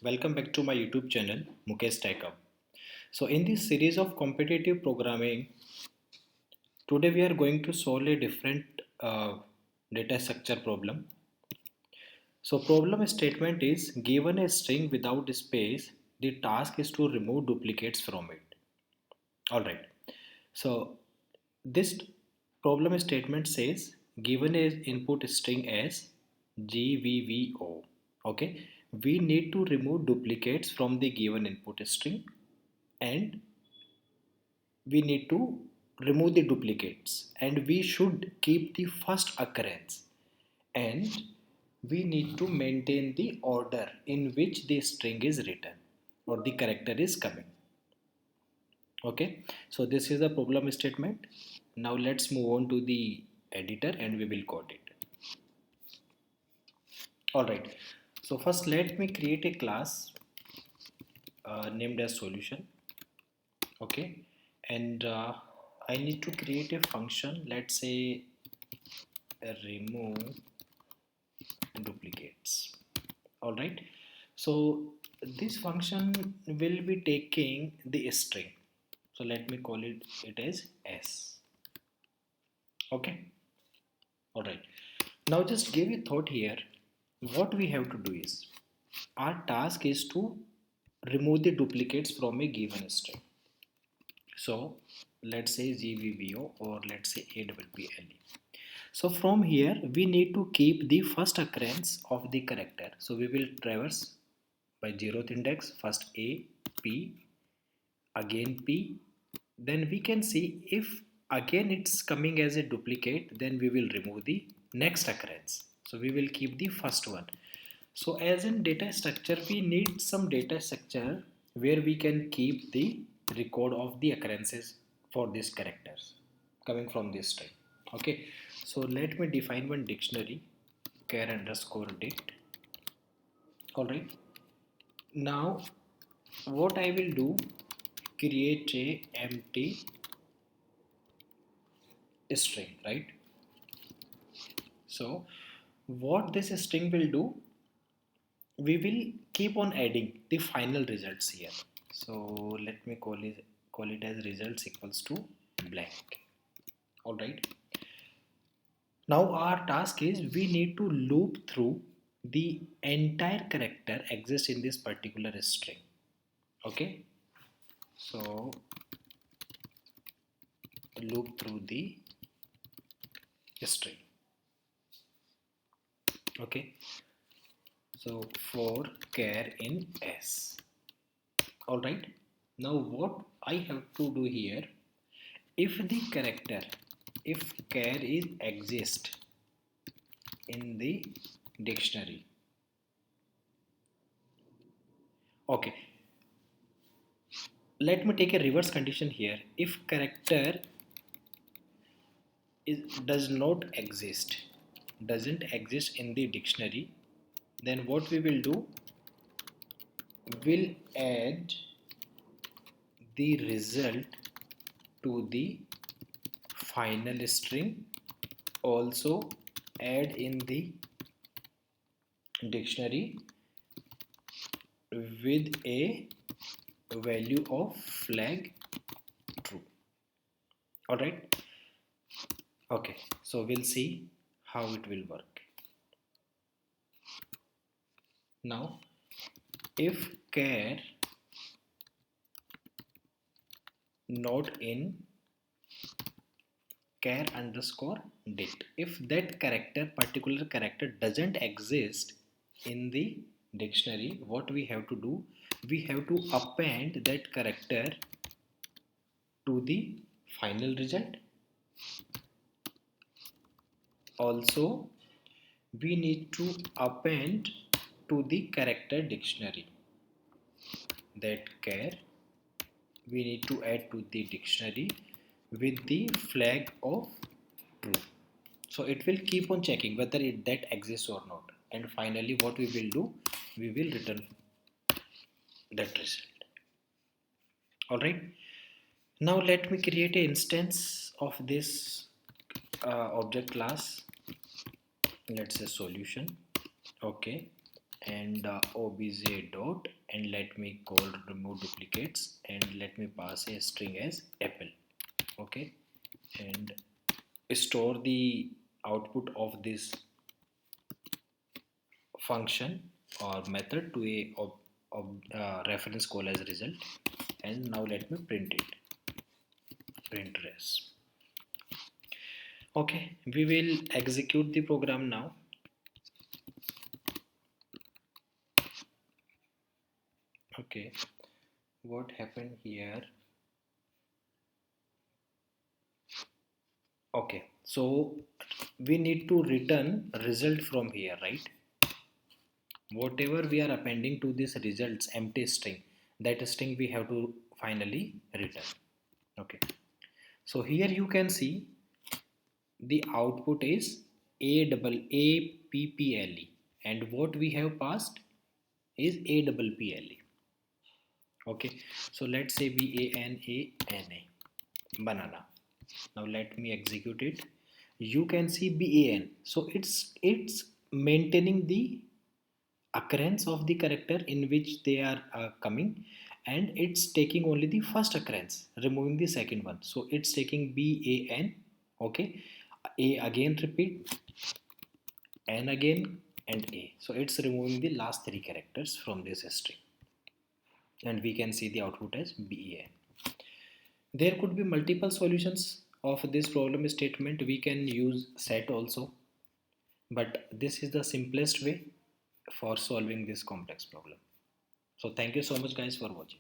Welcome back to my YouTube channel Mukesh Tech Up. So in this series of competitive programming, today we are going to solve a different data structure problem. So problem statement is given a string without space, the task is to remove duplicates from it. Alright. So this problem statement says given a input string as GVVO. Okay. We need to remove duplicates from the given input string and we need to remove the duplicates and we should keep the first occurrence and we need to maintain the order in which the string is written or the character is coming. Okay, so this is the problem statement. Now let's move on to the editor and we will code it. All right, so first let me create a class named as solution. Okay, and I need to create a function, let's say remove duplicates. All right, so this function will be taking the string, so let me call it as s. Okay, all right, now just give a thought here. What we have to do is our task is to remove the duplicates from a given string. So let's say GVVO or let's say AWPLE. So from here we need to keep the first occurrence of the character. So we will traverse by 0th index, first A, P, again P. Then we can see if again it's coming as a duplicate, then we will remove the next occurrence. So we will keep the first one. So as in data structure, we need some data structure where we can keep the record of the occurrences for these characters coming from this string. Okay, so let me define one dictionary char underscore dict. All right, now what I will do, create a empty string, right? So what this string will do, we will keep on adding the final results here. So let me call it as results equals to blank. All right, now our task is we need to loop through the entire character exists in this particular string. Okay, so loop through the string. Okay, so for char in s. All right, now what I have to do here, if the character, if char is exist in the dictionary. Okay, let me take a reverse condition here. If character does not exist, doesn't exist in the dictionary, then what we will do, will add the result to the final string, also add in the dictionary with a value of flag true. All right, okay, so we'll see how it will work. Now if char not in char underscore dict, if that particular character doesn't exist in the dictionary, what we have to do, we have to append that character to the final result. Also we need to append to the character dictionary, that char we need to add to the dictionary with the flag of true. So it will keep on checking whether that exists or not, and finally what we will do, we will return that result. All right, now let me create an instance of this object class, let's say solution. Okay, and obj dot, and let me call remove duplicates, and let me pass a string as apple. Okay, and store the output of this function or method to a reference call as result. And now let me print it, print res. Okay, we will execute the program now. Okay, what happened here? Okay, so we need to return result from here, right? Whatever we are appending to this results empty string, that string we have to finally return. Okay, so here you can see the output is apple, and what we have passed is apple. Okay, so let's say banana. Now let me execute it. You can see ban, so it's maintaining the occurrence of the character in which they are coming, and it's taking only the first occurrence, removing the second one. So it's taking ban. Okay, a again repeat, n again, and a. So it's removing the last three characters from this string, and we can see the output as ban. There could be multiple solutions of this problem statement. We can use set also, but this is the simplest way for solving this complex problem. So thank you so much guys for watching.